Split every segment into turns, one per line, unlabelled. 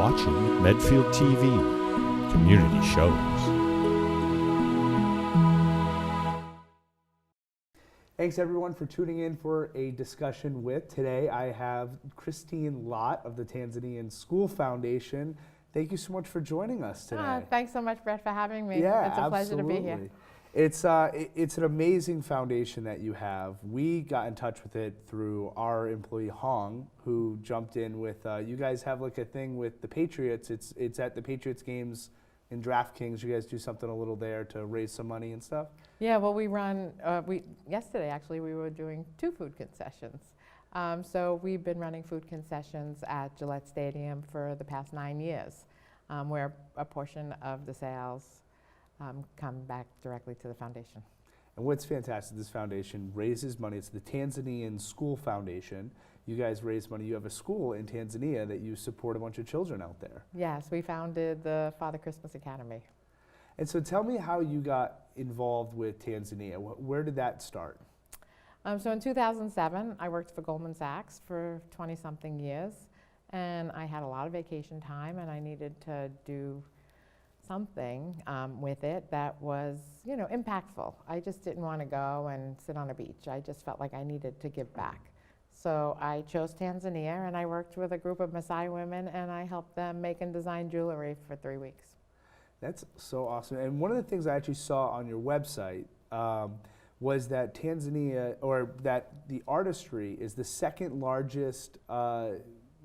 watching Medfield TV, Community Shows.
Thanks everyone for tuning in for a discussion with. Today I have Christine Lott of the Tanzanian School Foundation. Thank you so much for joining us today.
Thanks so much, Brett, for having me.
Yeah,
it's a pleasure to be here.
It's an amazing foundation that you have. We got in touch with it through our employee Hong, who jumped in with. You guys have like a thing with the Patriots. It's at the Patriots games in DraftKings. You guys do something a little there to raise some money and stuff.
Yeah, well, we run. Yesterday actually we were doing 2 food concessions. So we've been running food concessions at Gillette Stadium for the past 9 years, where a portion of the sales come back directly to the foundation.
And what's fantastic, this foundation raises money. It's the Tanzanian School Foundation. You guys raise money. You have a school in Tanzania that you support a bunch of children out there.
Yes, we founded the Father Christmas Academy.
And so tell me how you got involved with Tanzania. Where did that start?
So in 2007, I worked for Goldman Sachs for 20-something years, and I had a lot of vacation time, and I needed to do something with it that was, impactful. I just didn't want to go and sit on a beach. I just felt like I needed to give back. So I chose Tanzania, and I worked with a group of Maasai women, and I helped them make and design jewelry for 3 weeks.
That's so awesome. And one of the things I actually saw on your website was that Tanzania, or that the artistry is the second largest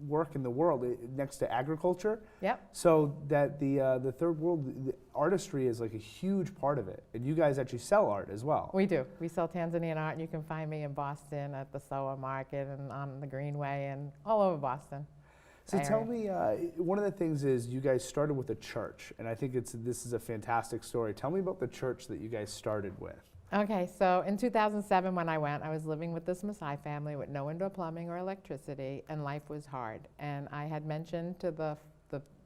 work in the world, next to agriculture.
Yep.
So that the third world, the artistry is like a huge part of it. And you guys actually sell art as well.
We do. We sell Tanzanian art, and you can find me in Boston at the Soa Market and on the Greenway and all over Boston.
So tell me, one of the things is you guys started with a church, and I think this is a fantastic story. Tell me about the church that you guys started with.
Okay, so in 2007 when I went, I was living with this Maasai family with no indoor plumbing or electricity, and life was hard. And I had mentioned to the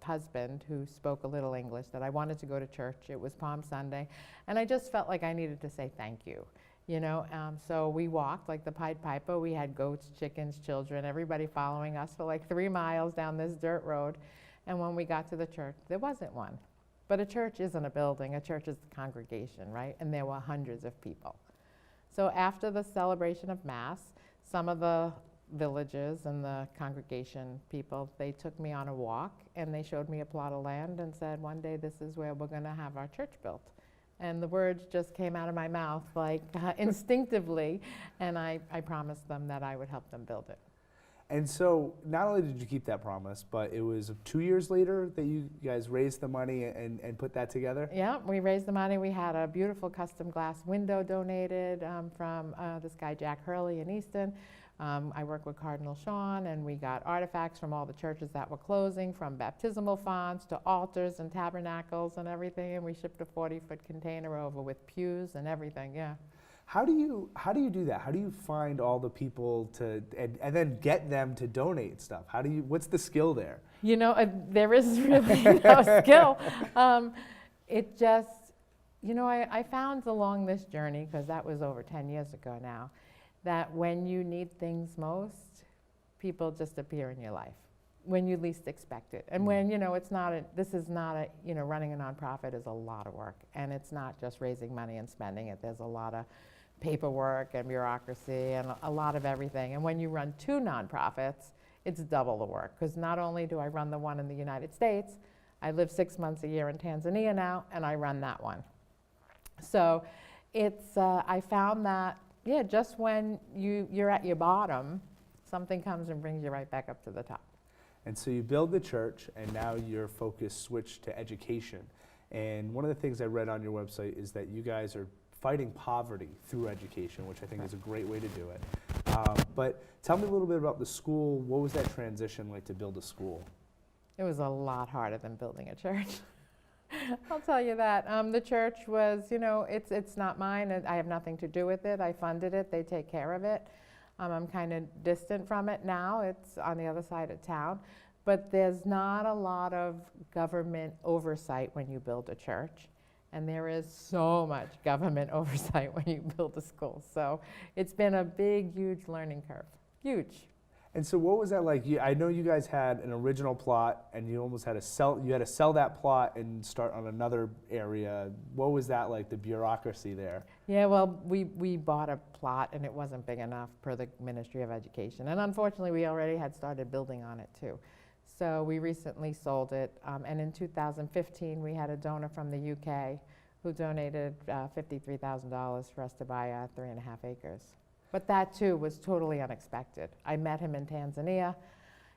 husband, who spoke a little English, that I wanted to go to church. It was Palm Sunday, and I just felt like I needed to say thank you. So we walked like the Pied Piper. We had goats, chickens, children, everybody following us for like 3 miles down this dirt road. And when we got to the church, there wasn't one. But a church isn't a building, a church is the congregation, right? And there were hundreds of people. So after the celebration of Mass, some of the villagers and the congregation people, they took me on a walk, and they showed me a plot of land and said, one day this is where we're gonna have our church built. And the words just came out of my mouth like instinctively, and I promised them that I would help them build it.
And so not only did you keep that promise, but it was 2 years later that you guys raised the money and put that together?
Yeah, we raised the money. We had a beautiful custom glass window donated from this guy, Jack Hurley in Easton. I work with Cardinal Sean, and we got artifacts from all the churches that were closing, from baptismal fonts to altars and tabernacles and everything, and we shipped a 40-foot container over with pews and everything, yeah.
How do you do that? How do you find all the people and then get them to donate stuff? What's the skill there?
There is really no skill. It just, I found along this journey, because that was over 10 years ago now, that when you need things most, people just appear in your life when you least expect it. And when, this is not running a nonprofit is a lot of work, and it's not just raising money and spending it. There's a lot of paperwork and bureaucracy and a lot of everything. And when you run 2 nonprofits, it's double the work, because not only do I run the one in the United States, I live 6 months a year in Tanzania now, and I run that one. So it's, I found that, just when you're at your bottom, something comes and brings you right back up to the top.
And so you build the church, and now your focus switched to education. And one of the things I read on your website is that you guys are fighting poverty through education, which I think is a great way to do it. But tell me a little bit about the school. What was that transition like to build a school?
It was a lot harder than building a church. I'll tell you that. The church was, it's not mine. I have nothing to do with it. I funded it. They take care of it. I'm kind of distant from it now. It's on the other side of town. But there's not a lot of government oversight when you build a church. And there is so much government oversight when you build a school. So it's been a big, huge learning curve. Huge.
And so what was that like? I know you guys had an original plot and you almost had to sell that plot and start on another area. What was that like, the bureaucracy there?
Yeah, well, we bought a plot and it wasn't big enough per the Ministry of Education. And unfortunately, we already had started building on it too. So we recently sold it. And in 2015, we had a donor from the UK who donated $53,000 for us to buy 3.5 acres. But that too was totally unexpected. I met him in Tanzania.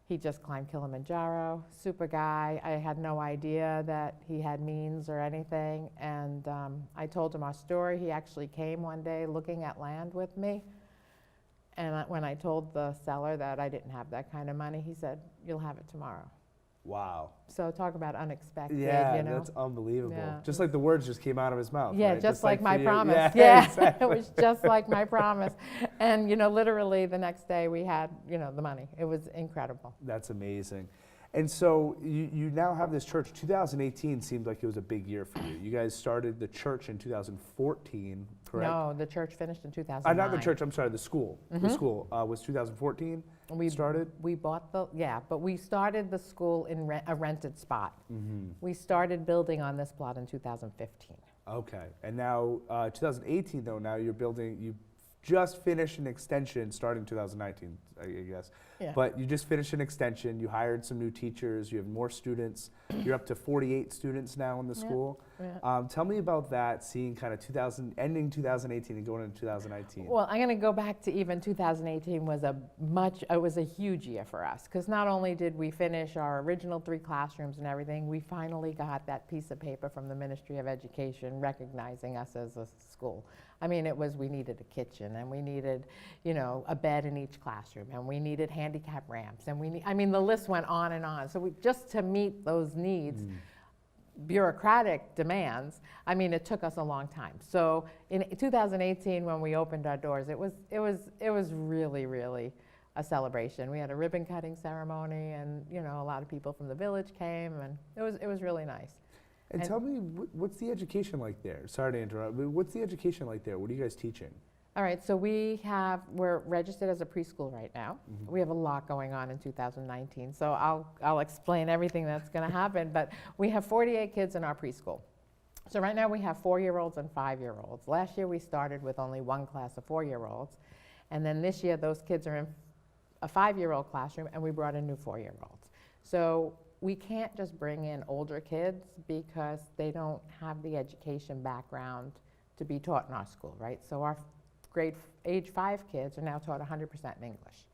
He just climbed Kilimanjaro, super guy. I had no idea that he had means or anything. And I told him our story. He actually came one day looking at land with me. And when I told the seller that I didn't have that kind of money, he said, "You'll have it tomorrow."
Wow.
So talk about unexpected,
Yeah,
you know?
that's unbelievable.
Yeah.
Just like the words just came out of his mouth.
Yeah,
right?
just like my
for you.
promise.
Yeah,
Yeah,
exactly.
it was just like my promise. And, you know, literally the next day we had, you know, the money. It was incredible.
That's amazing. And so you now have this church. 2018 seemed like it was a big year for you. You guys started the church in 2014, correct?
No, the church finished in 2009.
Not the church, I'm sorry, the school. The school was 2014 started?
We bought but we started the school in a rented spot. We started building on this plot in 2015.
Okay. And now 2018 though, now you're building, you just finished an extension starting 2019, I guess.
Yeah.
But you just finished an extension, you hired some new teachers, you have more students. You're up to 48 students now in the school.
Yeah.
Tell me about that, seeing kind of ending 2018 and going into 2019.
Well, I'm going to go back to even 2018 was a huge year for us, because not only did we finish our original 3 classrooms and everything, we finally got that piece of paper from the Ministry of Education recognizing us as a school. I mean, we needed a kitchen, and we needed, you know, a bed in each classroom, and we needed handicap ramps, and I mean, the list went on and on. So just to meet those needs, bureaucratic demands, I mean, it took us a long time. So in 2018, when we opened our doors, it was really, really a celebration. We had a ribbon cutting ceremony, and, you know, a lot of people from the village came, and it was really nice.
And tell me, what's the education like there? Sorry to interrupt, but what's the education like there? What are you guys teaching?
All right, so we're registered as a preschool right now. We have a lot going on in 2019, so I'll explain everything that's going to happen. But we have 48 kids in our preschool. So right now we have 4-year-olds and 5-year-olds. Last year we started with only 1 class of 4-year-olds, and then this year those kids are in a 5-year-old classroom, and we brought in new 4-year-olds. So we can't just bring in older kids because they don't have the education background to be taught in our school, right? So our age 5 kids are now taught 100% in English.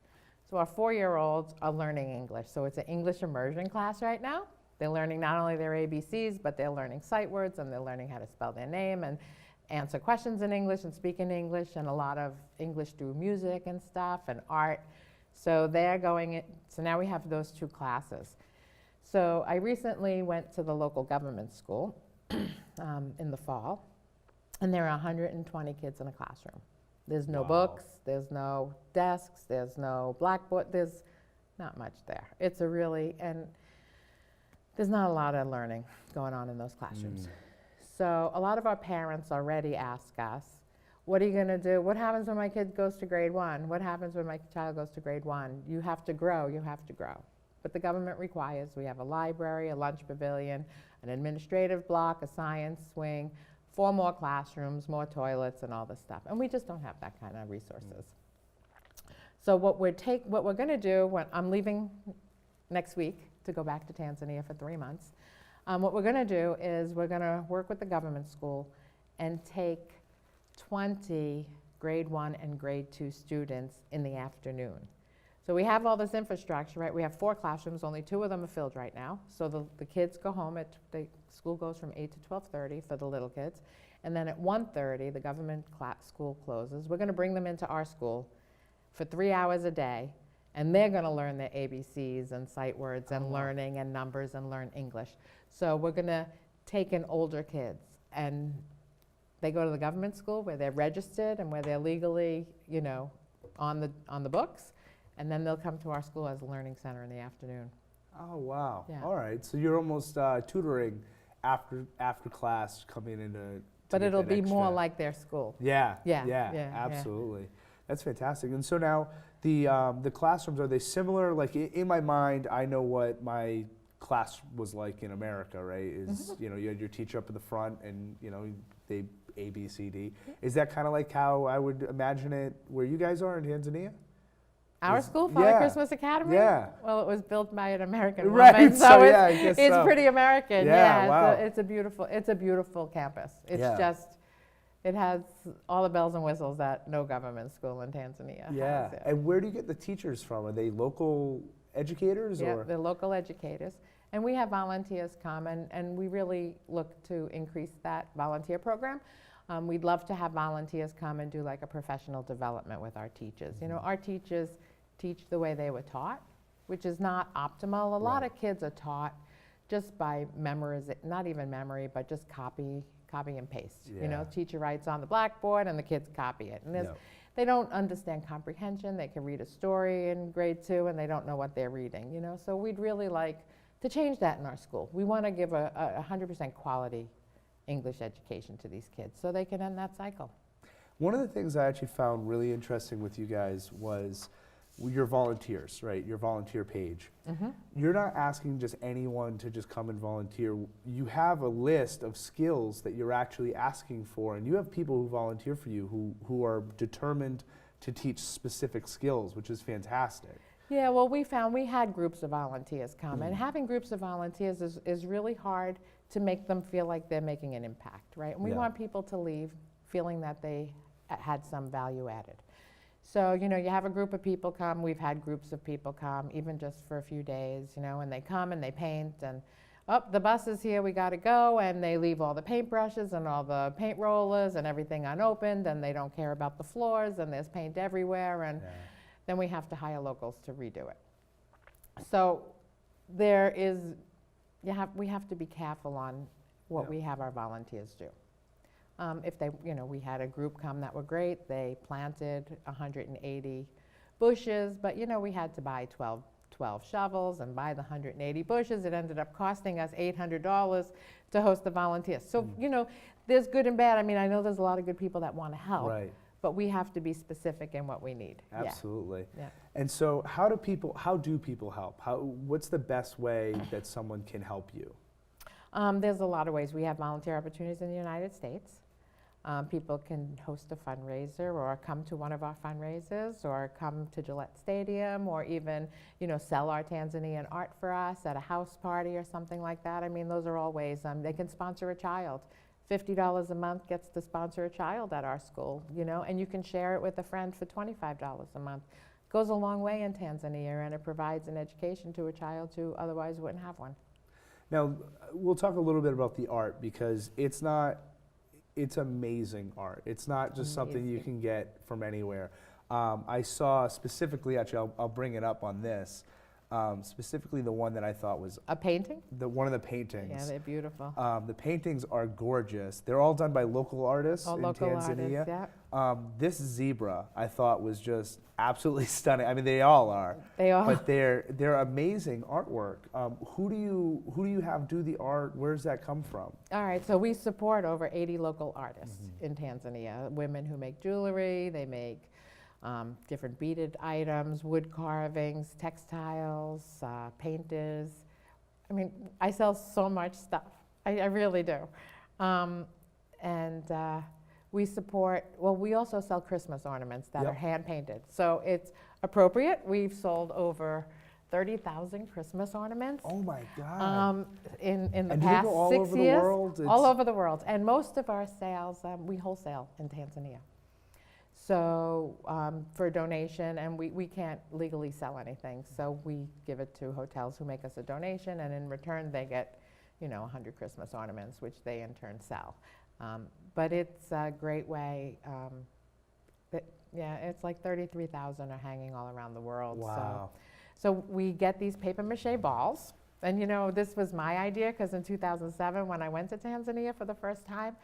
So our 4-year-olds are learning English. So it's an English immersion class right now. They're learning not only their ABCs, but they're learning sight words, and they're learning how to spell their name and answer questions in English and speak in English, and a lot of English through music and stuff and art. So so now we have those 2 classes. So I recently went to the local government school in the fall, and there are 120 kids in a classroom. There's no books, there's no desks, there's no blackboard, there's not much there. And there's not a lot of learning going on in those classrooms. So a lot of our parents already ask us, what are you going to do? What happens when my kid goes to grade 1? What happens when my child goes to grade 1? You have to grow, you have to grow. But the government requires we have a library, a lunch pavilion, an administrative block, a science wing, 4 more classrooms, more toilets, and all this stuff. And we just don't have that kind of resources. So what we're going to do, when I'm leaving next week to go back to Tanzania for 3 months, what we're going to do is we're going to work with the government school and take 20 grade 1 and grade 2 students in the afternoon. So we have all this infrastructure, right? We have 4 classrooms, only 2 of them are filled right now. So the kids go home, the school goes from 8 to 12:30 for the little kids. And then at 1:30, the government school closes. We're gonna bring them into our school for 3 hours a day, and they're gonna learn their ABCs and sight words and learning and numbers and learn English. So we're gonna take in older kids, and they go to the government school where they're registered and where they're legally, you know, on the books. And then they'll come to our school as a learning center in the afternoon.
Oh, wow.
Yeah.
All right. So you're almost tutoring after class coming into.
But it'll be more like their school.
Yeah.
Yeah,
Yeah.
yeah,
Absolutely. That's fantastic. And so now the classrooms, are they similar? Like in my mind, I know what my class was like in America, right? Is you know, you had your teacher up at the front, and you know, they A, B, C, D. Is that kind of like how I would imagine it where you guys are in Tanzania?
Our school, Father Christmas Academy?
Yeah.
Well, it was built by an American
Right,
woman,
so
it's,
yeah, I guess
it's
so.
pretty American.
Yeah, wow.
It's a beautiful campus. It's
Yeah.
just, it has all the bells and whistles that no government school in Tanzania
Yeah.
has.
And where do you get the teachers from? Are they local educators?
Yeah,
or?
they're local educators. And we have volunteers come, and we really look to increase that volunteer program. We'd love to have volunteers come and do like a professional development with our teachers. You know, our teachers teach the way they were taught, which is not optimal. A lot of kids are taught just by not even memory, but just copy and paste. You know, teacher writes on the blackboard and the kids copy it. And they don't understand comprehension. They can read a story in grade 2 and they don't know what they're reading, you know. So we'd really like to change that in our school. We want to give a 100% quality English education to these kids so they can end that cycle.
One of the things I actually found really interesting with you guys was your volunteers, right? Your volunteer page. You're not asking just anyone to just come and volunteer. You have a list of skills that you're actually asking for, and you have people who volunteer for you who are determined to teach specific skills, which is fantastic.
Yeah, well, we found we had groups of volunteers come, and having groups of volunteers is really hard to make them feel like they're making an impact, right? And we want people to leave feeling that they had some value added. So, you know, you have a group of people come. We've had groups of people come, even just for a few days, you know, and they come and they paint, and, oh, the bus is here, we got to go, and they leave all the paintbrushes and all the paint rollers and everything unopened, and they don't care about the floors, and there's paint everywhere, and then we have to hire locals to redo it. So we have to be careful on what we have our volunteers do. If they, you know, we had a group come that were great. They planted 180 bushes, but you know, we had to buy 12 shovels and buy the 180 bushes. It ended up costing us $800 to host the volunteers. So, you know, there's good and bad. I mean, I know there's a lot of good people that want to help, but we have to be specific in what we need.
Absolutely.
Yeah.
And so how do people help? What's the best way that someone can help you?
There's a lot of ways. We have volunteer opportunities in the United States. People can host a fundraiser or come to one of our fundraisers or come to Gillette Stadium or even, you know, sell our Tanzanian art for us at a house party or something like that. I mean, those are all ways. They can sponsor a child. $50 a month gets to sponsor a child at our school, you know, and you can share it with a friend for $25 a month. Goes a long way in Tanzania, and it provides an education to a child who otherwise wouldn't have one.
Now, we'll talk a little bit about the art, because it's amazing art. It's not just something you can get from anywhere. I saw specifically, actually, I'll bring it up on this, specifically the one that I thought was
a painting?
One of the paintings.
Yeah, they're beautiful.
The paintings are gorgeous. They're all done by local artists in
local
Tanzania.
Artists, yeah.
This zebra I thought was just absolutely stunning. I mean, they all are.
They are.
But they're amazing artwork. Who do you have do the art? Where does that come from?
All right, so we support over 80 local artists in Tanzania. Women who make jewelry, they make different beaded items, wood carvings, textiles, painters. I mean, I sell so much stuff. I really do. We support, well, we also sell Christmas ornaments that are hand painted. So it's appropriate. We've sold over 30,000 Christmas ornaments.
Oh my God.
In the
and
past
do you go all
6
over
years.
The world?
All over the world. And most of our sales, we wholesale in Tanzania. So for donation, and we can't legally sell anything, so we give it to hotels who make us a donation, and in return they get, you know, 100 Christmas ornaments, which they in turn sell. But it's a great way. It's like 33,000 are hanging all around the world.
Wow.
So we get these paper mache balls, and you know, this was my idea, because in 2007 when I went to Tanzania for the first time,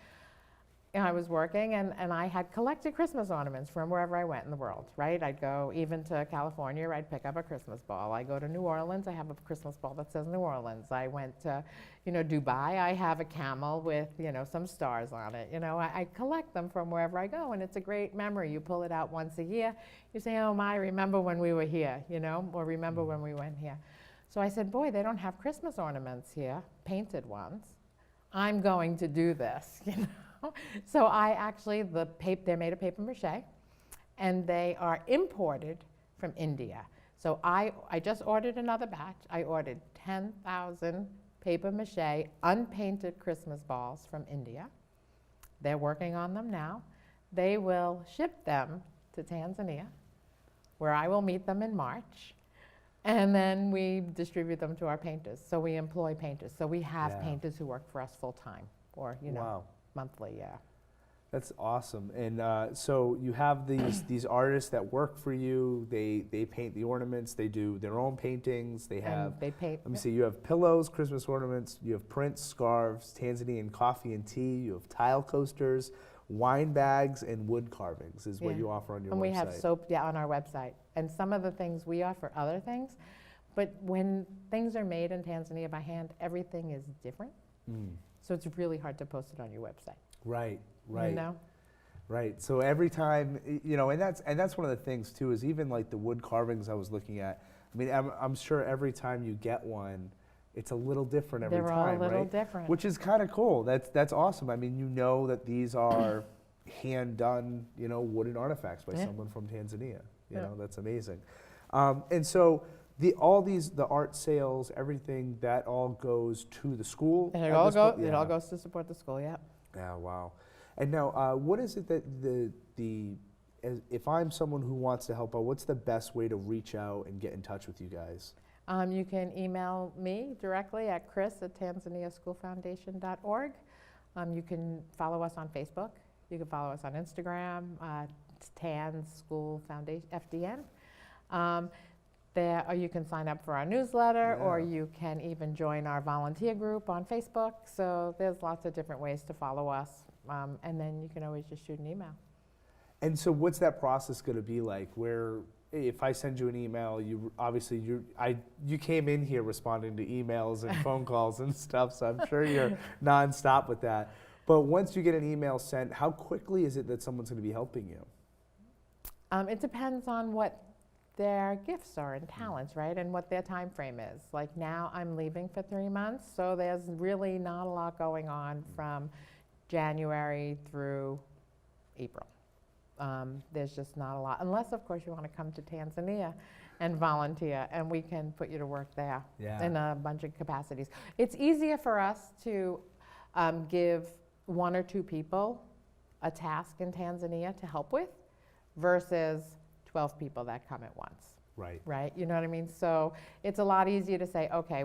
I was working, and I had collected Christmas ornaments from wherever I went in the world, right? I'd go even to California, I'd pick up a Christmas ball. I go to New Orleans, I have a Christmas ball that says New Orleans. I went to, Dubai, I have a camel with, some stars on it. I collect them from wherever I go, and it's a great memory. You pull it out once a year, you say, oh my, remember when we were here, or remember when we went here. So I said, boy, they don't have Christmas ornaments here, painted ones. I'm going to do this, So I actually, they're made of paper mache, and they are imported from India. So I just ordered another batch. I ordered 10,000 paper mache unpainted Christmas balls from India. They're working on them now. They will ship them to Tanzania, where I will meet them in March. And then we distribute them to our painters. So we employ painters. So we have painters who work for us full time, or
Wow.
monthly, yeah.
That's awesome. And so you have these artists that work for you. They paint the ornaments. They do their own paintings. They have.
And they paint.
Let me see. You have pillows, Christmas ornaments. You have prints, scarves, Tanzanian coffee and tea. You have tile coasters, wine bags, and wood carvings is what you offer on your website.
And we have soap on our website. And some of the things we offer other things, but when things are made in Tanzania by hand, everything is different. So it's really hard to post it on your website.
Right. Right.
Right.
So every time, and that's one of the things too, is even like the wood carvings I was looking at. I mean, I'm sure every time you get one, it's a little different every time, right?
They're all a little different.
Which is kind of cool. That's awesome. I mean, that these are hand done, wooden artifacts by someone from Tanzania. That's amazing. And so the art sales, everything that all goes to the school.
And it all goes to support the school. Yeah.
Yeah. Wow. And now, what is it that if I'm someone who wants to help out, what's the best way to reach out and get in touch with you guys?
You can email me directly at chris@tanzaniaschoolfoundation.org. You can follow us on Facebook. You can follow us on Instagram. It's Tanz School Foundation, FDN. Or you can sign up for our newsletter, or you can even join our volunteer group on Facebook. So there's lots of different ways to follow us. And then you can always just shoot an email.
And so what's that process going to be like, where if I send you an email, you came in here responding to emails and phone calls and stuff, so I'm sure you're nonstop with that. But once you get an email sent, how quickly is it that someone's going to be helping you?
It depends on what their gifts are and talents, right? And what their time frame is. Like now I'm leaving for 3 months, so there's really not a lot going on from January through April. There's just not a lot, unless of course you want to come to Tanzania and volunteer, and we can put you to work there in a bunch of capacities. It's easier for us to give 1 or 2 people a task in Tanzania to help with versus 12 people that come at once. Right? You know what I mean? So it's a lot easier to say, okay,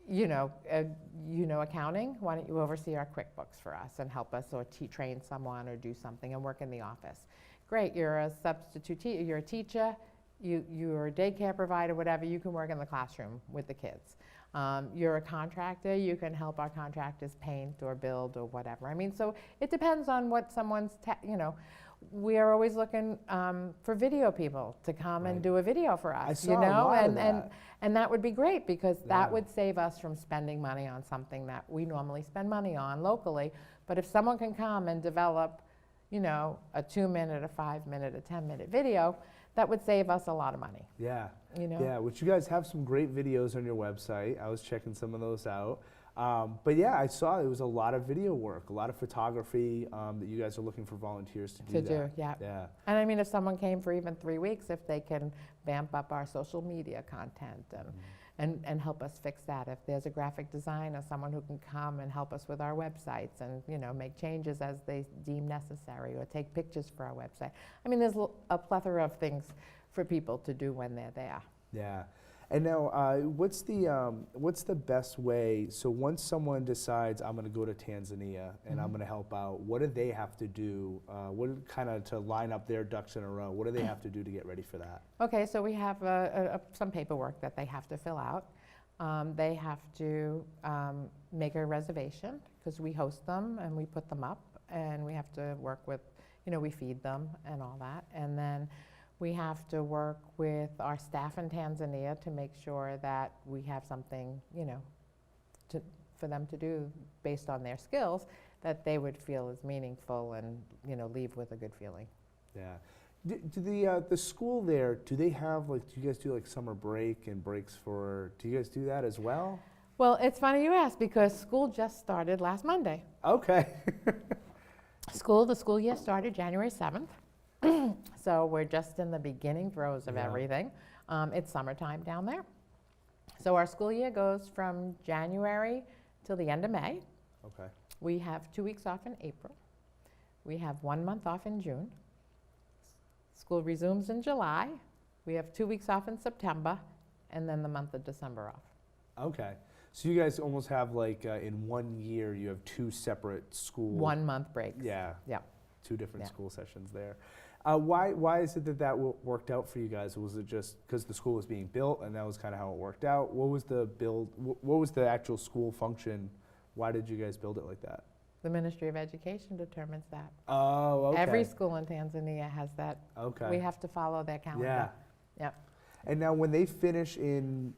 accounting, why don't you oversee our QuickBooks for us and help us, or train someone or do something and work in the office. Great, you're a substitute teacher, you're a teacher, you're a daycare provider, whatever, you can work in the classroom with the kids. You're a contractor, you can help our contractors paint or build or whatever. I mean, so it depends on what someone's, we are always looking for video people to come and do a video for us,
I saw a lot of that.
And that would be great, because that would save us from spending money on something that we normally spend money on locally. But if someone can come and develop, a 2-minute, a 5-minute, a 10-minute video, that would save us a lot of money.
Yeah. Yeah, which you guys have some great videos on your website. I was checking some of those out. But yeah, I saw it was a lot of video work, a lot of photography that you guys are looking for volunteers to do. Yeah.
And I mean, if someone came for even 3 weeks, if they can vamp up our social media content and help us fix that. If there's a graphic designer, someone who can come and help us with our websites and make changes as they deem necessary, or take pictures for our website. I mean, there's a plethora of things for people to do when they're there.
Yeah. And now, what's the best way? So once someone decides I'm going to go to Tanzania and I'm going to help out, what do they have to do? What kind of to line up their ducks in a row? What do they have to do to get ready for that?
Okay, so we have some paperwork that they have to fill out. They have to make a reservation, because we host them and we put them up. and we have to work with, we feed them and all that. And then we have to work with our staff in Tanzania to make sure that we have something, for them to do based on their skills that they would feel is meaningful and, leave with a good feeling.
Yeah. Do the school there, do they have, do you guys do summer break and breaks do you guys do that as well?
Well, it's funny you ask because school just started last Monday.
Okay.
The school year started January 7th. So we're just in the beginning throes of everything. It's summertime down there. So our school year goes from January till the end of May.
Okay.
We have 2 weeks off in April. We have 1 month off in June. School resumes in July. We have 2 weeks off in September, and then the month of December off.
Okay. So you guys almost have in 1 year, you have 2 separate school.
1 month breaks.
Yeah.
Yeah.
2 different school sessions there. Why is it that worked out for you guys? Was it just because the school was being built and that was kind of how it worked out? What was the build? What was the actual school function? Why did you guys build it like that?
The Ministry of Education determines that.
Oh, okay.
Every school in Tanzania has that.
Okay.
We have to follow their calendar.
Yeah.
Yep.
And now when they finish in,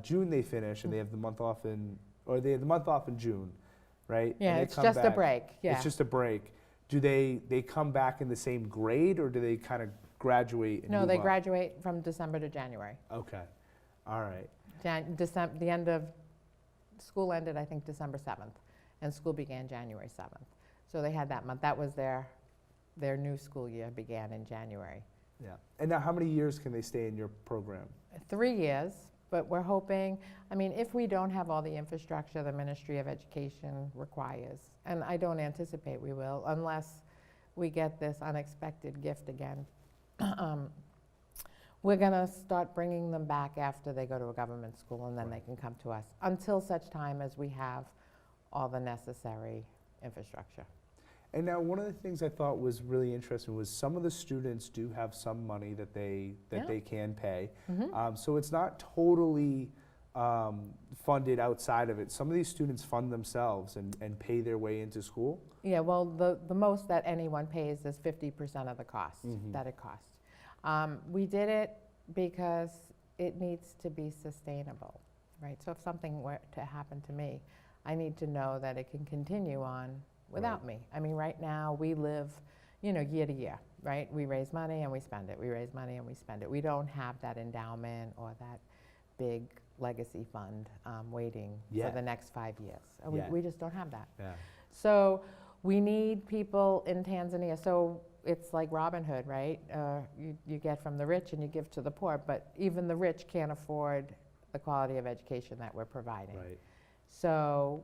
June they finish and they have the month off they have the month off in June, right?
Yeah,
And they
it's
come
just a
back.
break. Yeah.
It's just a break. Do they come back in the same grade or do they kind of graduate and
No,
move
they
up?
graduate from December to January.
Okay. All right.
The end of school ended, I think, December 7th, and school began January 7th. So they had that month. That was their new school year began in January.
Yeah. And now how many years can they stay in your program?
3 years, but we're hoping, if we don't have all the infrastructure the Ministry of Education requires, and I don't anticipate we will, unless we get this unexpected gift again, we're going to start bringing them back after they go to a government school, and then they can come to us, until such time as we have all the necessary infrastructure.
And now one of the things I thought was really interesting was some of the students do have some money that they can pay.
Mm-hmm.
So it's not totally funded outside of it. Some of these students fund themselves and pay their way into school.
Yeah, well, the most that anyone pays is 50% of the cost that it costs. We did it because it needs to be sustainable, right? So if something were to happen to me, I need to know that it can continue on without me. Right now we live, year to year, right? We raise money and we spend it. We raise money and we spend it. We don't have that endowment or that big legacy fund waiting for the next 5 years. We just don't have that.
Yeah.
So we need people in Tanzania. So it's like Robin Hood, right? You get from the rich and you give to the poor, but even the rich can't afford the quality of education that we're providing.
Right.
So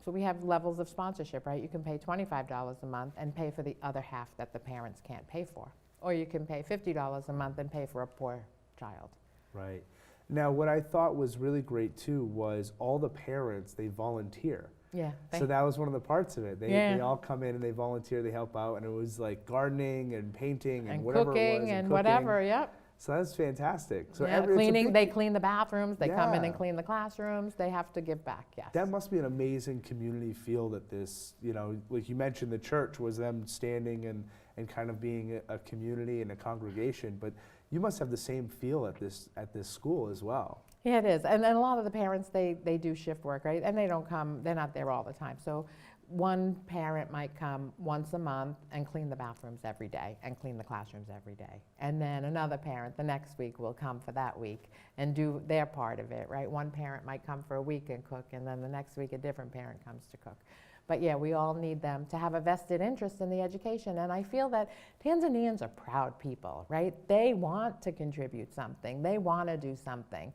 we have levels of sponsorship, right? You can pay $25 a month and pay for the other half that the parents can't pay for. Or you can pay $50 a month and pay for a poor child.
Right. Now, what I thought was really great too was all the parents, they volunteer.
Yeah.
So that was one of the parts of it. They all come in and they volunteer, they help out, and it was like gardening and painting and whatever
cooking
it was.
And whatever, yep.
So that's fantastic. So
cleaning, they clean the bathrooms, they come in and clean the classrooms, they have to give back, yes.
That must be an amazing community feel that this, like you mentioned, the church was them standing and kind of being a community and a congregation, but you must have the same feel at this school as well.
Yeah, it is. And a lot of the parents, they do shift work, right? And they don't come, they're not there all the time. So one parent might come once a month and clean the bathrooms every day and clean the classrooms every day. And then another parent the next week will come for that week and do their part of it, right? One parent might come for a week and cook, and then the next week a different parent comes to cook. But yeah, we all need them to have a vested interest in the education. And I feel that Tanzanians are proud people, right? They want to contribute something. They want to do something.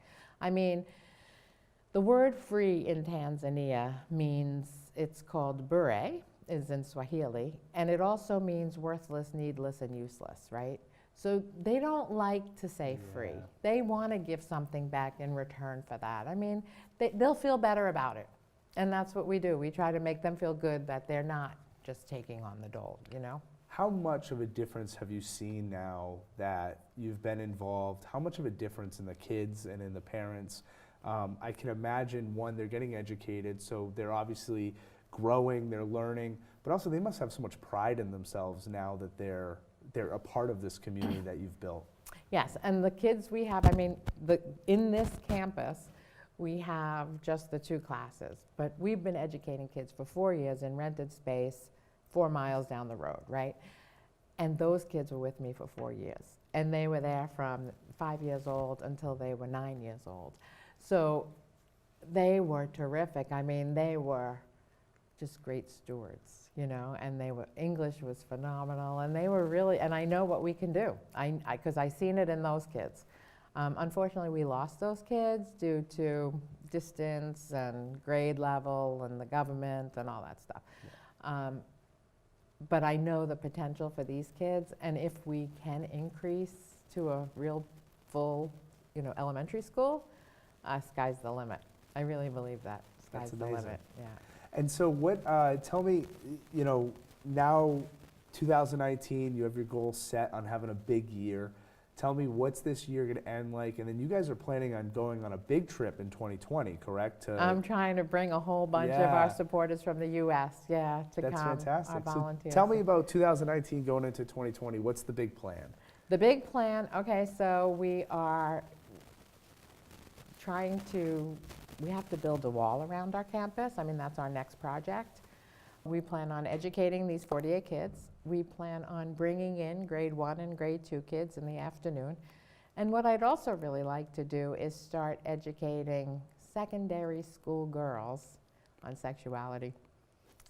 The word free in Tanzania means, it's called bure, is in Swahili, and it also means worthless, needless, and useless, right? So they don't like to say free. They want to give something back in return for that. They'll feel better about it. And that's what we do. We try to make them feel good that they're not just taking on the dole,
How much of a difference have you seen now that you've been involved? How much of a difference in the kids and in the parents? I can imagine, one, they're getting educated, so they're obviously growing, they're learning, but also they must have so much pride in themselves now that they're a part of this community that you've built.
Yes, and the kids we have, I mean, in this campus, we have just the 2 classes, but we've been educating kids for 4 years in rented space 4 miles down the road, right? And those kids were with me for 4 years. And they were there from 5 years old until they were 9 years old. So they were terrific. I mean, they were just great stewards, you know, and English was phenomenal, and they were really, and I know what we can do, because I seen it in those kids. Unfortunately, we lost those kids due to distance and grade level and the government and all that stuff. Yeah. But I know the potential for these kids, and if we can increase to a real full, you know, elementary school, sky's the limit. I really believe that. Sky's the limit, yeah.
And so what, tell me, you know, now 2019, you have your goal set on having a big year. Tell me, what's this year going to end like? And then you guys are planning on going on a big trip in 2020, correct?
I'm trying to bring a whole bunch of our supporters from the U.S., to
That's
come.
Fantastic.
Our volunteers.
So tell me about 2019 going into 2020. What's the big plan?
The big plan, okay, so we are we have to build a wall around our campus. I mean, that's our next project. We plan on educating these 48 kids. We plan on bringing in grade 1 and grade 2 kids in the afternoon. And what I'd also really like to do is start educating secondary school girls on sexuality.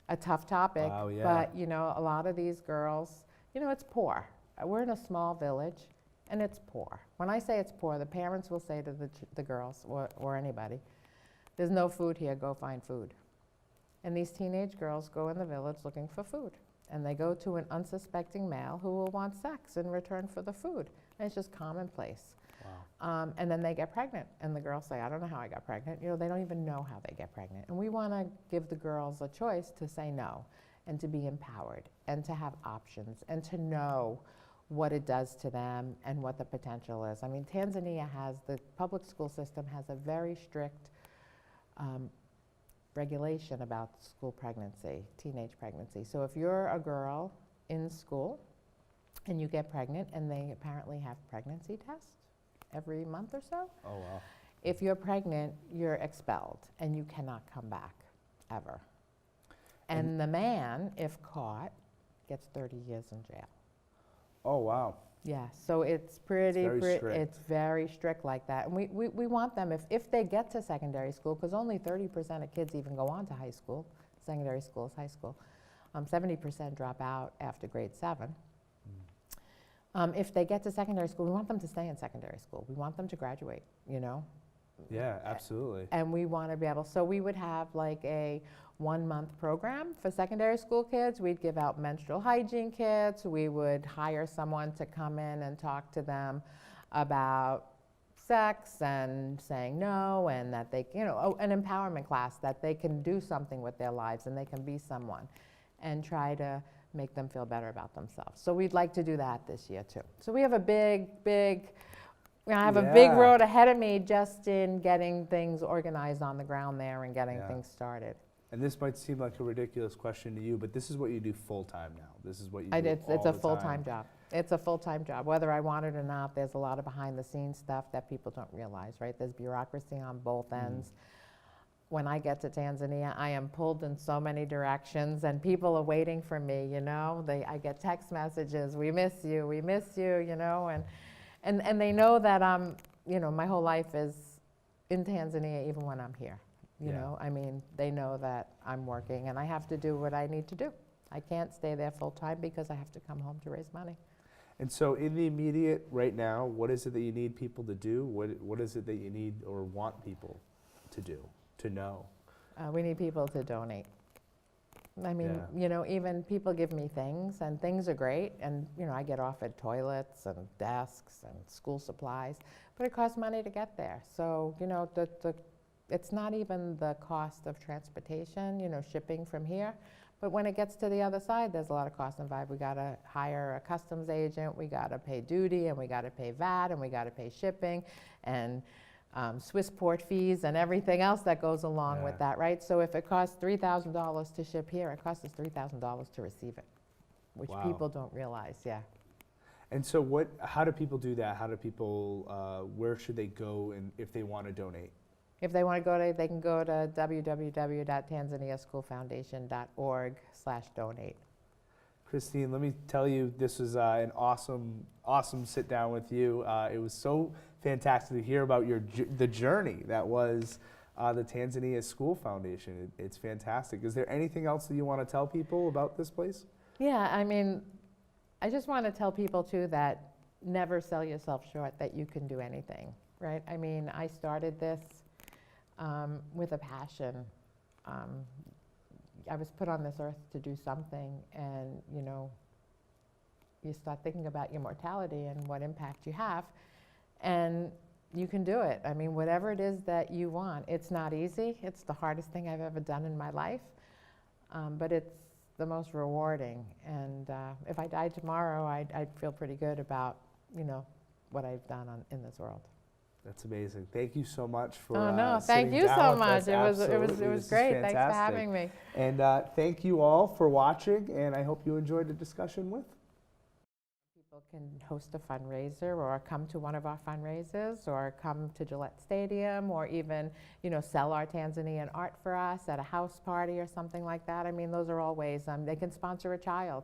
A tough topic,
wow, yeah.
but you know, a lot of these girls, you know, it's poor. We're in a small village, and it's poor. When I say it's poor, the parents will say to the girls or anybody, there's no food here, go find food. And these teenage girls go in the village looking for food. And they go to an unsuspecting male who will want sex in return for the food. And it's just commonplace.
Wow.
And then they get pregnant. And the girls say, I don't know how I got pregnant. You know, they don't even know how they get pregnant. And we want to give the girls a choice to say no, and to be empowered, and to have options, and to know what it does to them and what the potential is. I mean, Tanzania the public school system has a very strict regulation about school pregnancy, teenage pregnancy. So if you're a girl in school and you get pregnant, and they apparently have pregnancy tests every month or so.
Oh, wow.
If you're pregnant, you're expelled and you cannot come back ever. And the man, if caught, gets 30 years in jail.
Oh, wow.
Yeah, so it's pretty,
it's
very strict like that. And we want them, if they get to secondary school, because only 30% of kids even go on to high school. Secondary school is high school. 70% drop out after grade 7. If they get to secondary school, we want them to stay in secondary school. We want them to graduate, you know?
Yeah, absolutely.
And we want to be able, so we would have like a 1-month program for secondary school kids. We'd give out menstrual hygiene kits. We would hire someone to come in and talk to them about sex and saying no, and that they, you know, an empowerment class, that they can do something with their lives and they can be someone, and try to make them feel better about themselves. So we'd like to do that this year too. So we have a big road ahead of me just in getting things organized on the ground there and getting things started.
And this might seem like a ridiculous question to you, but this is what you do full-time now. This is what you do
It's a full-time job. It's a full-time job. Whether I want it or not, there's a lot of behind-the-scenes stuff that people don't realize, right? There's bureaucracy on both ends. When I get to Tanzania, I am pulled in so many directions, and people are waiting for me, you know? I get text messages, we miss you, you know? And they know that you know, my whole life is in Tanzania even when I'm here. You know, I mean, they know that I'm working and I have to do what I need to do. I can't stay there full time because I have to come home to raise money.
And so in the immediate right now, what is it that you need people to do? What is it that you need or want people to do, to know?
We need people to donate. I mean, you know, even people give me things, and things are great, and you know, I get offered toilets and desks and school supplies, but it costs money to get there. So, you know, it's not even the cost of transportation, you know, shipping from here, but when it gets to the other side, there's a lot of cost involved. We gotta hire a customs agent, we gotta pay duty, and we gotta pay VAT, and we gotta pay shipping, and Swiss port fees and everything else that goes along with that, right? So if it costs $3,000 to ship here, it costs us $3,000 to receive it, which
Wow.
people don't realize, yeah.
And so how do people do that? How do people, where should they go and if they want to donate?
If they want to go to, they can go to www.tanzaniaschoolfoundation.org/donate.
Christine, let me tell you, this was an awesome sit down with you. It was so fantastic to hear about the journey that was the Tanzania School Foundation. It's fantastic. Is there anything else that you want to tell people about this place?
Yeah, I mean, I just want to tell people too that never sell yourself short, that you can do anything, right? I mean, I started this with a passion. I was put on this earth to do something, and you know, you start thinking about your mortality and what impact you have, and you can do it. I mean, whatever it is that you want. It's not easy. It's the hardest thing I've ever done in my life, but it's the most rewarding. And if I died tomorrow, I'd feel pretty good about, you know, what I've done in this world.
That's amazing. Thank you so much for
oh no,
sitting
thank you
down
so
with
much.
us.
It was
Absolutely.
great. Thanks for having me.
And thank you all for watching, and I hope you enjoyed the discussion with.
People can host a fundraiser or come to one of our fundraisers or come to Gillette Stadium or even, you know, sell our Tanzanian art for us at a house party or something like that. I mean, those are all ways. They can sponsor a child.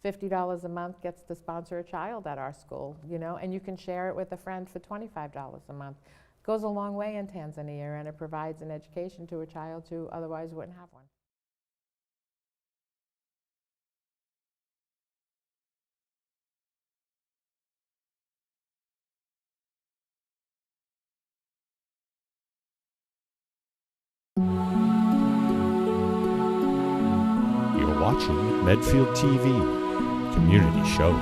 $50 a month gets to sponsor a child at our school, you know, and you can share it with a friend for $25 a month. It goes a long way in Tanzania, and it provides an education to a child who otherwise wouldn't have one.
You're watching Medfield TV, community show.